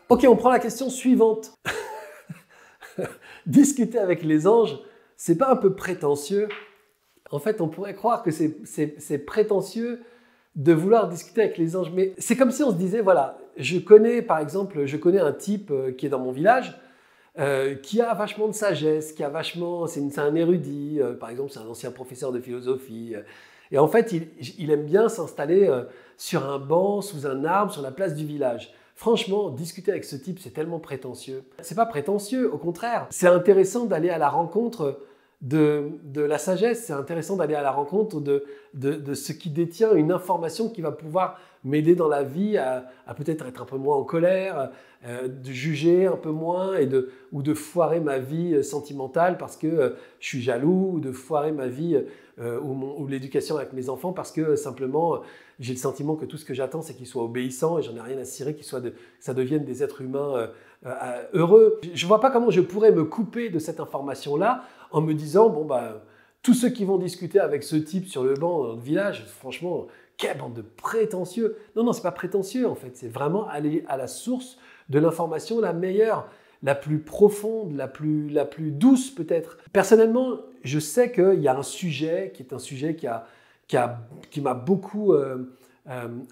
Ok, on prend la question suivante. Discuter avec les anges, c'est pas un peu prétentieux? En fait, on pourrait croire que c'est prétentieux de vouloir discuter avec les anges, mais c'est comme si on se disait, voilà, par exemple, je connais un type qui est dans mon village, qui a vachement de sagesse, c'est un érudit, par exemple, c'est un ancien professeur de philosophie, et en fait, il aime bien s'installer sur un banc, sous un arbre, sur la place du village. Franchement, discuter avec ce type, c'est tellement prétentieux. C'est pas prétentieux, au contraire. C'est intéressant d'aller à la rencontre de la sagesse, c'est intéressant d'aller à la rencontre de ce qui détient une information qui va pouvoir m'aider dans la vie à peut-être être un peu moins en colère, de juger un peu moins ou de foirer ma vie sentimentale parce que je suis jaloux, ou de foirer ma vie ou l'éducation avec mes enfants parce que simplement j'ai le sentiment que tout ce que j'attends c'est qu'ils soient obéissants et j'en ai rien à cirer, que ça devienne des êtres humains heureux. Je ne vois pas comment je pourrais me couper de cette information-là en me disant, bon, bah, tous ceux qui vont discuter avec ce type sur le banc dans le village, franchement, quelle bande de prétentieux. Non, non, c'est pas prétentieux en fait, c'est vraiment aller à la source de l'information la meilleure, la plus profonde, la plus douce peut-être. Personnellement, je sais qu'il y a un sujet qui est un sujet qui m'a beaucoup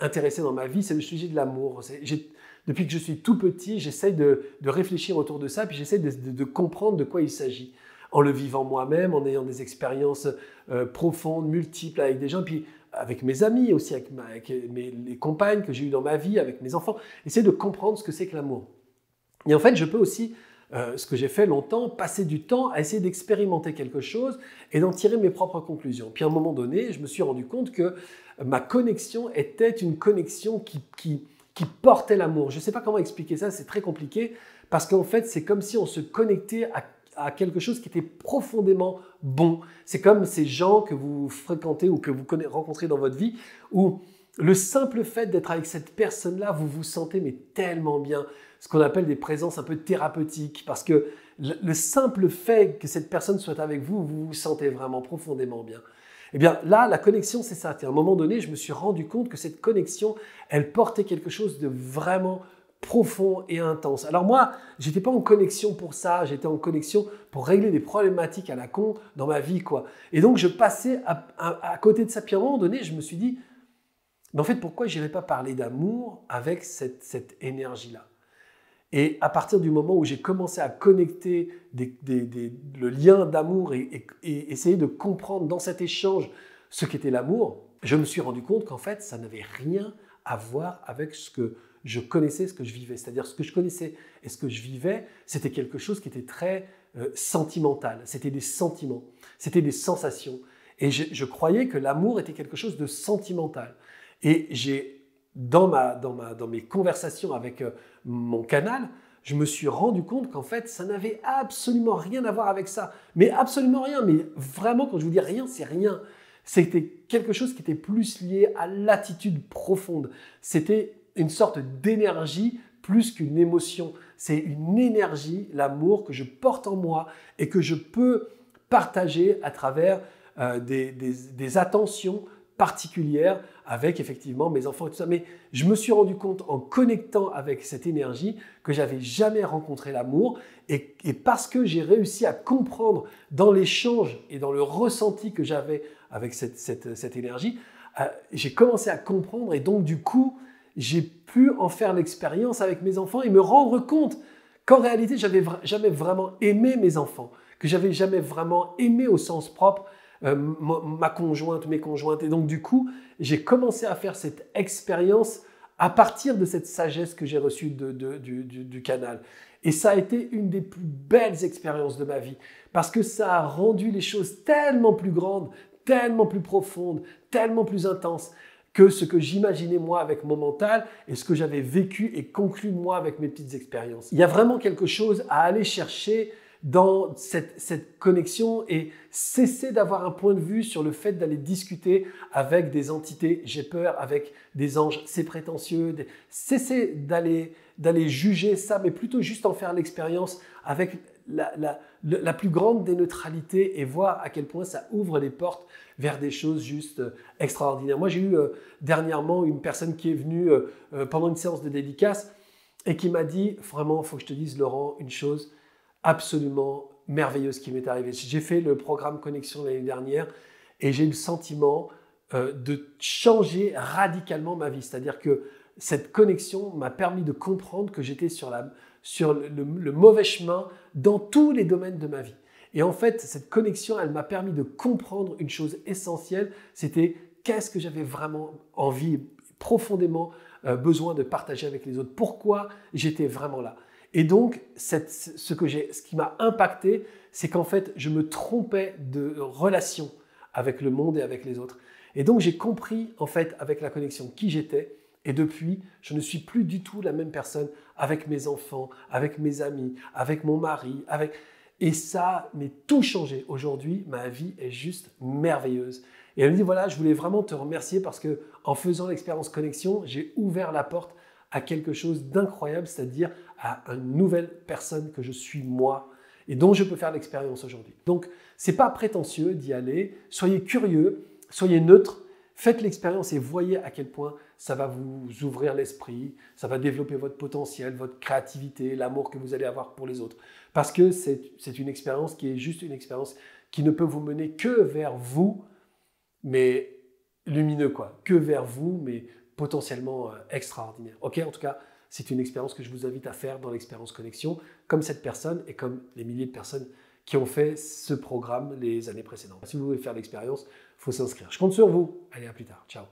intéressé dans ma vie, c'est le sujet de l'amour. Depuis que je suis tout petit, j'essaie de réfléchir autour de ça, puis j'essaie de comprendre de quoi il s'agit, en le vivant moi-même, en ayant des expériences profondes, multiples avec des gens, puis avec mes amis aussi, avec les compagnes que j'ai eues dans ma vie, avec mes enfants, essayer de comprendre ce que c'est que l'amour. Et en fait, je peux aussi, ce que j'ai fait longtemps, passer du temps à essayer d'expérimenter quelque chose et d'en tirer mes propres conclusions. Puis à un moment donné, je me suis rendu compte que ma connexion était une connexion qui portait l'amour. Je ne sais pas comment expliquer ça, c'est très compliqué, parce qu'en fait, c'est comme si on se connectait à quelque chose qui était profondément bon. C'est comme ces gens que vous fréquentez ou que vous rencontrez dans votre vie, où le simple fait d'être avec cette personne-là, vous vous sentez mais tellement bien. Ce qu'on appelle des présences un peu thérapeutiques, parce que le simple fait que cette personne soit avec vous, vous vous sentez vraiment profondément bien. Eh bien là, la connexion, c'est ça. À un moment donné, je me suis rendu compte que cette connexion, elle portait quelque chose de vraiment profond et intense. Alors moi, je n'étais pas en connexion pour ça, j'étais en connexion pour régler des problématiques à la con dans ma vie, quoi. Et donc, je passais à côté de ça. Puis à un moment donné, je me suis dit, mais en fait, pourquoi je n'irais pas parler d'amour avec cette énergie-là? Et à partir du moment où j'ai commencé à connecter le lien d'amour et essayer de comprendre dans cet échange ce qu'était l'amour, je me suis rendu compte qu'en fait, ça n'avait rien à voir avec ce que je connaissais, ce que je vivais. C'est-à-dire ce que je connaissais et ce que je vivais, c'était quelque chose qui était très sentimental. C'était des sentiments, c'était des sensations. Et je croyais que l'amour était quelque chose de sentimental. Et dans mes conversations avec mon canal, je me suis rendu compte qu'en fait, ça n'avait absolument rien à voir avec ça. Mais absolument rien. Mais vraiment, quand je vous dis rien, c'est rien. C'était quelque chose qui était plus lié à l'attitude profonde. C'était une sorte d'énergie plus qu'une émotion. C'est une énergie, l'amour, que je porte en moi et que je peux partager à travers des attentions particulière avec effectivement mes enfants et tout ça. Mais je me suis rendu compte en connectant avec cette énergie que j'avais jamais rencontré l'amour et parce que j'ai réussi à comprendre dans l'échange et dans le ressenti que j'avais avec cette énergie, j'ai commencé à comprendre et donc du coup, j'ai pu en faire l'expérience avec mes enfants et me rendre compte qu'en réalité, j'avais jamais vraiment aimé mes enfants, que j'avais jamais vraiment aimé au sens propre ma conjointe, mes conjointes. Et donc, du coup, j'ai commencé à faire cette expérience à partir de cette sagesse que j'ai reçue du canal. Et ça a été une des plus belles expériences de ma vie parce que ça a rendu les choses tellement plus grandes, tellement plus profondes, tellement plus intenses que ce que j'imaginais moi avec mon mental et ce que j'avais vécu et conclu moi avec mes petites expériences. Il y a vraiment quelque chose à aller chercher dans cette connexion et cesser d'avoir un point de vue sur le fait d'aller discuter avec des entités, j'ai peur, avec des anges, c'est prétentieux, cesser d'aller juger ça, mais plutôt juste en faire l'expérience avec la plus grande des neutralités et voir à quel point ça ouvre les portes vers des choses juste extraordinaires. Moi, j'ai eu dernièrement une personne qui est venue pendant une séance de dédicace et qui m'a dit, vraiment, il faut que je te dise, Laurent, une chose absolument merveilleuse qui m'est arrivée. J'ai fait le programme Connexion l'année dernière et j'ai eu le sentiment de changer radicalement ma vie. C'est-à-dire que cette connexion m'a permis de comprendre que j'étais sur le mauvais chemin dans tous les domaines de ma vie. Et en fait, cette connexion, elle m'a permis de comprendre une chose essentielle, c'était qu'est-ce que j'avais vraiment envie, profondément besoin de partager avec les autres, pourquoi j'étais vraiment là. Et donc, ce qui m'a impacté, c'est qu'en fait, je me trompais de relation avec le monde et avec les autres. Et donc, j'ai compris, en fait, avec la connexion, qui j'étais. Et depuis, je ne suis plus du tout la même personne avec mes enfants, avec mes amis, avec mon mari, Et ça m'est tout changé. Aujourd'hui, ma vie est juste merveilleuse. Et elle me dit, voilà, je voulais vraiment te remercier parce que en faisant l'expérience connexion, j'ai ouvert la porte à quelque chose d'incroyable, c'est-à-dire à une nouvelle personne que je suis moi et dont je peux faire l'expérience aujourd'hui. Donc, ce n'est pas prétentieux d'y aller. Soyez curieux, soyez neutre, faites l'expérience et voyez à quel point ça va vous ouvrir l'esprit, ça va développer votre potentiel, votre créativité, l'amour que vous allez avoir pour les autres. Parce que c'est une expérience qui est juste une expérience qui ne peut vous mener que vers vous, mais lumineux, quoi. Que vers vous, mais potentiellement extraordinaire. Ok, en tout cas, c'est une expérience que je vous invite à faire dans l'expérience connexion, comme cette personne et comme les milliers de personnes qui ont fait ce programme les années précédentes. Si vous voulez faire l'expérience, il faut s'inscrire. Je compte sur vous. Allez, à plus tard. Ciao.